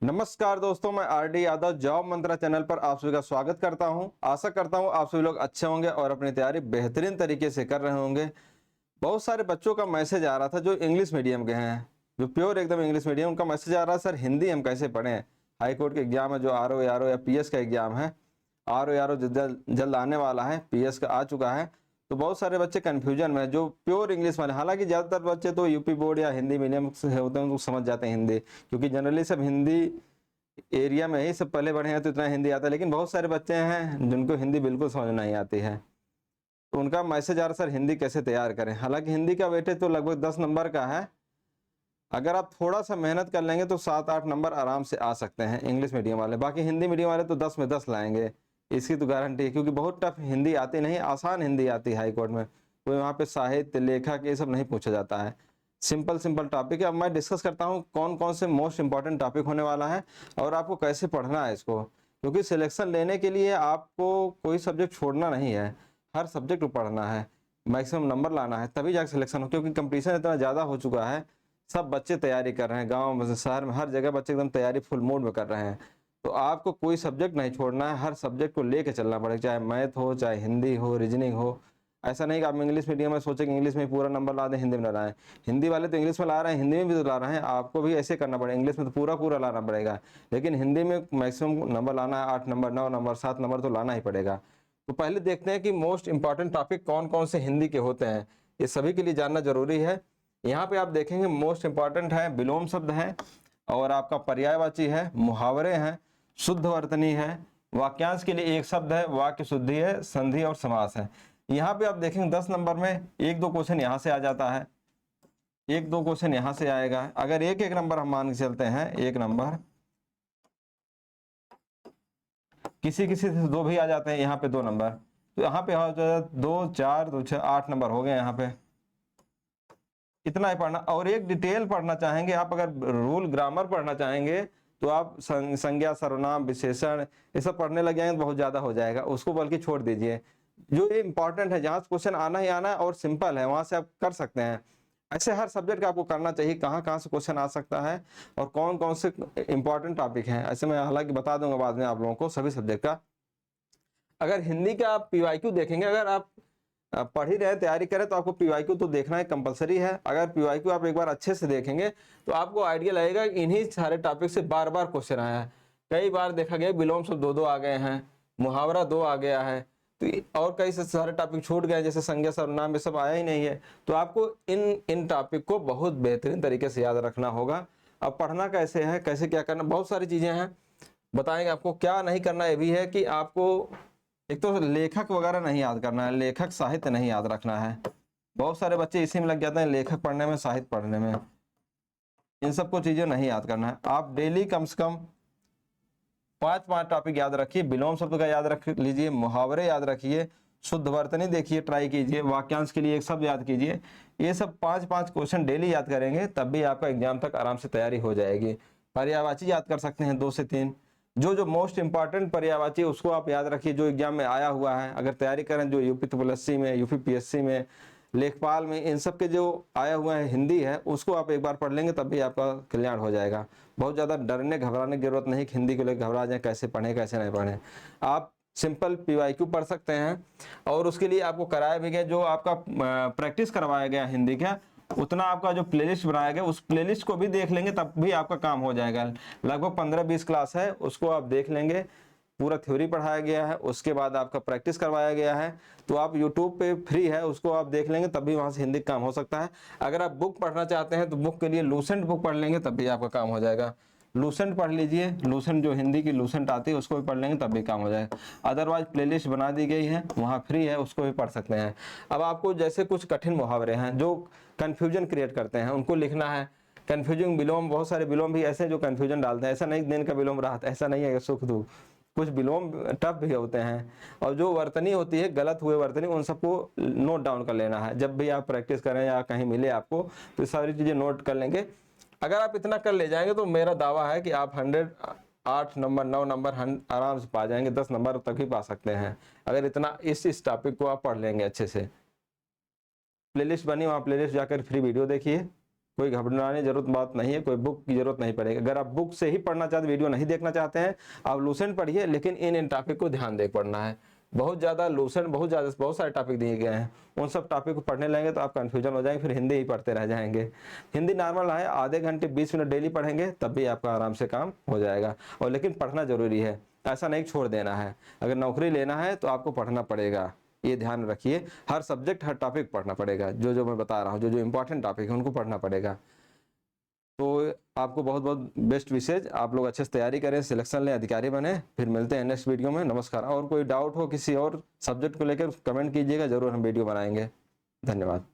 नमस्कार दोस्तों, मैं आरडी यादव जॉब मंत्रा चैनल पर आप सभी का स्वागत करता हूं। आशा करता हूं आप सभी लोग अच्छे होंगे और अपनी तैयारी बेहतरीन तरीके से कर रहे होंगे। बहुत सारे बच्चों का मैसेज आ रहा था जो इंग्लिश मीडियम के हैं, जो प्योर एकदम इंग्लिश मीडियम, उनका मैसेज आ रहा है, सर हिंदी हम कैसे पढ़ें। हाई कोर्ट के एग्जाम है, जो आरओ या पीएस का एग्जाम है। आरओ जल्द आने वाला है, पीएस का आ चुका है। तो बहुत सारे बच्चे कंफ्यूजन में हैं, जो प्योर इंग्लिश वाले। हालांकि ज़्यादातर बच्चे तो यूपी बोर्ड या हिंदी मीडियम से होते हैं, तो समझ जाते हैं हिंदी, क्योंकि जनरली सब हिंदी एरिया में ही सब पले बढ़े हैं, तो इतना हिंदी आता है। लेकिन बहुत सारे बच्चे हैं जिनको हिंदी बिल्कुल समझ नहीं आती है, तो उनका मैसेज आ रहा, सर हिंदी कैसे तैयार करें। हालांकि हिंदी का वेटेज तो लगभग 10 नंबर का है। अगर आप थोड़ा सा मेहनत कर लेंगे तो 7-8 नंबर आराम से आ सकते हैं इंग्लिश मीडियम वाले। बाकी हिंदी मीडियम वाले तो 10 में 10 लाएंगे, इसकी तो गारंटी है, क्योंकि बहुत टफ हिंदी आती नहीं, आसान हिंदी आती है हाई कोर्ट में। कोई वहाँ पे साहित्य, लेखक, ये सब नहीं पूछा जाता है। सिंपल सिंपल टॉपिक है। अब मैं डिस्कस करता हूँ कौन कौन से मोस्ट इंपॉर्टेंट टॉपिक होने वाला है और आपको कैसे पढ़ना है इसको, क्योंकि सिलेक्शन लेने के लिए आपको कोई सब्जेक्ट छोड़ना नहीं है, हर सब्जेक्ट को पढ़ना है, मैक्सिमम नंबर लाना है, तभी जाकर सिलेक्शन हो। क्योंकि कंपटीशन इतना ज़्यादा हो चुका है, सब बच्चे तैयारी कर रहे हैं, गांव में, शहर में, हर जगह बच्चे एकदम तैयारी फुल मोड में कर रहे हैं। तो आपको कोई सब्जेक्ट नहीं छोड़ना है, हर सब्जेक्ट को लेके चलना पड़ेगा, चाहे मैथ हो, चाहे हिंदी हो, रीजनिंग हो। ऐसा नहीं कि आप इंग्लिश मीडियम में सोचें कि इंग्लिश में पूरा नंबर ला दें, हिंदी में ना लाएं। हिंदी वाले तो इंग्लिश में ला रहे हैं, हिंदी में भी तो ला रहे हैं, आपको भी ऐसे करना पड़ेगा। इंग्लिश में तो पूरा पूरा लाना पड़ेगा, लेकिन हिंदी में मैक्सिमम नंबर लाना है, 8 नंबर, 9 नंबर, 7 नंबर तो लाना ही पड़ेगा। तो पहले देखते हैं कि मोस्ट इंपॉर्टेंट टॉपिक कौन कौन से हिंदी के होते हैं, ये सभी के लिए जानना जरूरी है। यहाँ पे आप देखेंगे मोस्ट इंपॉर्टेंट है, विलोम शब्द है, और आपका पर्यायवाची है, मुहावरे हैं, शुद्ध वर्तनी है, वाक्यांश के लिए एक शब्द है, वाक्य शुद्धि है, संधि और समास है। यहाँ पे आप देखेंगे 10 नंबर में 1-2 क्वेश्चन यहाँ से आ जाता है, 1-2 क्वेश्चन यहाँ से आएगा। अगर एक एक नंबर हम मान के चलते हैं, एक नंबर, किसी किसी से 2 भी आ जाते हैं, यहाँ पे 2 नंबर, तो यहाँ पे 2, 4, 2, 6, 8 नंबर हो गए यहाँ पे। इतना ही पढ़ना। और एक डिटेल पढ़ना चाहेंगे आप, अगर रूल ग्रामर पढ़ना चाहेंगे तो आप संज्ञा, सर्वनाम, विशेषण, ये सब पढ़ने लग जाएंगे तो बहुत ज्यादा हो जाएगा, उसको बल्कि छोड़ दीजिए। जो ये इंपॉर्टेंट है, जहां क्वेश्चन आना ही आना है और सिंपल है, वहां से आप कर सकते हैं। ऐसे हर सब्जेक्ट का आपको करना चाहिए, कहाँ कहाँ से क्वेश्चन आ सकता है और कौन कौन से इंपॉर्टेंट टॉपिक हैं। ऐसे मैं हालांकि बता दूंगा बाद में आप लोगों को सभी सब्जेक्ट का। अगर हिंदी का आप पीवाईक्यू देखेंगे, अगर आप पढ़ ही रहे, तैयारी करें, तो आपको पीवाईक्यू तो देखना है, कंपलसरी है। अगर पीवाईक्यू आप एक बार अच्छे से देखेंगे तो आपको आइडिया लगेगा कि इन्हीं सारे टॉपिक से बार बार क्वेश्चन आया है। कई बार देखा गया विलोम शब्द 2-2 आ गए हैं, मुहावरा 2 आ गया है, तो और कई से सारे टॉपिक छूट गए, जैसे संज्ञा, सर्वनाम, ये सब आया ही नहीं है। तो आपको इन टॉपिक को बहुत बेहतरीन तरीके से याद रखना होगा। अब पढ़ना कैसे है, कैसे क्या करना, बहुत सारी चीजें हैं, बताएंगे आपको। क्या नहीं करना ये भी है कि आपको एक तो लेखक वगैरह नहीं याद करना है, लेखक साहित्य नहीं याद रखना है। बहुत सारे बच्चे इसी में लग जाते हैं, लेखक पढ़ने में, साहित्य पढ़ने में। इन सबको चीजें नहीं याद करना है। आप डेली कम से कम 5-5 टॉपिक याद रखिए। विलोम शब्द का याद रख लीजिए, मुहावरे याद रखिए, शुद्ध वर्तनी देखिए, ट्राई कीजिए, वाक्यांश के लिए एक शब्द याद कीजिए। ये सब 5-5 क्वेश्चन डेली याद करेंगे, तब भी आपका एग्जाम तक आराम से तैयारी हो जाएगी। पर्यायवाची याद कर सकते हैं 2 से 3, जो मोस्ट इंपॉर्टेंट पर्यायवाची उसको आप याद रखिए, जो एग्जाम में आया हुआ है। अगर तैयारी करें, जो यूपी ट्रिपल में, यूपी पीएससी में, लेखपाल में, इन सब के जो आया हुआ है हिंदी है, उसको आप एक बार पढ़ लेंगे तब भी आपका कल्याण हो जाएगा। बहुत ज़्यादा डरने घबराने की जरूरत नहीं कि हिंदी को लेकर घबरा जाए, कैसे पढ़ें कैसे नहीं पढ़ें। आप सिंपल पीवाईक्यू पढ़ सकते हैं, और उसके लिए आपको कराया भी गया, जो आपका प्रैक्टिस करवाया गया हिंदी का, उतना आपका जो प्लेलिस्ट बनाया गया, उस प्लेलिस्ट को भी देख लेंगे तब भी आपका काम हो जाएगा। लगभग 15-20 क्लास है, उसको आप देख लेंगे, पूरा थ्योरी पढ़ाया गया है, उसके बाद आपका प्रैक्टिस करवाया गया है। तो आप यूट्यूब पे फ्री है, उसको आप देख लेंगे तब भी वहां से हिंदी काम हो सकता है। अगर आप बुक पढ़ना चाहते हैं तो बुक के लिए लूसेंट बुक पढ़ लेंगे तब भी आपका काम हो जाएगा। लूसेंट पढ़ लीजिए, लूसेंट जो हिंदी की लूसेंट आती है उसको भी पढ़ लेंगे तब भी काम हो जाएगा। अदरवाइज प्लेलिस्ट बना दी गई है, वहाँ फ्री है, उसको भी पढ़ सकते हैं। अब आपको जैसे कुछ कठिन मुहावरे हैं जो कन्फ्यूजन क्रिएट करते हैं, उनको लिखना है। कन्फ्यूजन विलोम, बहुत सारे विलोम भी ऐसे जो कन्फ्यूजन डालते हैं, ऐसा नहीं दिन का विलोम राहत, ऐसा नहीं है सुख दुख, कुछ विलोम टफ भी होते हैं। और जो वर्तनी होती है, गलत हुए वर्तनी, उन सबको नोट डाउन कर लेना है। जब भी आप प्रैक्टिस करें या कहीं मिले आपको, तो सारी चीजें नोट कर लेंगे। अगर आप इतना कर ले जाएंगे तो मेरा दावा है कि आप 8 नंबर, 9 नंबर आराम से पा जाएंगे, 10 नंबर तक ही पा सकते हैं, अगर इतना इस टॉपिक को आप पढ़ लेंगे अच्छे से। प्लेलिस्ट बनी, वहाँ प्लेलिस्ट जाकर फ्री वीडियो देखिए, कोई घबराने जरूरत बात नहीं है, कोई बुक की जरूरत नहीं पड़ेगी। अगर आप बुक से ही पढ़ना चाहते, वीडियो नहीं देखना चाहते हैं, आप लूसेंट पढ़िए, लेकिन इन टॉपिक को ध्यान दे पढ़ना है। बहुत सारे टॉपिक दिए गए हैं, उन सब टॉपिक को पढ़ने लगेंगे तो आप कंफ्यूजन हो जाएंगे, फिर हिंदी ही पढ़ते रह जाएंगे। हिंदी नॉर्मल है, आधे घंटे 20 मिनट डेली पढ़ेंगे तब भी आपका आराम से काम हो जाएगा। और लेकिन पढ़ना जरूरी है, ऐसा नहीं छोड़ देना है। अगर नौकरी लेना है तो आपको पढ़ना पड़ेगा, ये ध्यान रखिए। हर सब्जेक्ट हर टॉपिक पढ़ना पड़ेगा, जो मैं बता रहा हूँ, जो इंपॉर्टेंट टॉपिक है उनको पढ़ना पड़ेगा। तो आपको बहुत बहुत बेस्ट विशेष, आप लोग अच्छे से तैयारी करें, सिलेक्शन लें, अधिकारी बने। फिर मिलते हैं नेक्स्ट वीडियो में। नमस्कार। और कोई डाउट हो किसी और सब्जेक्ट को लेकर कमेंट कीजिएगा, जरूर हम वीडियो बनाएंगे। धन्यवाद।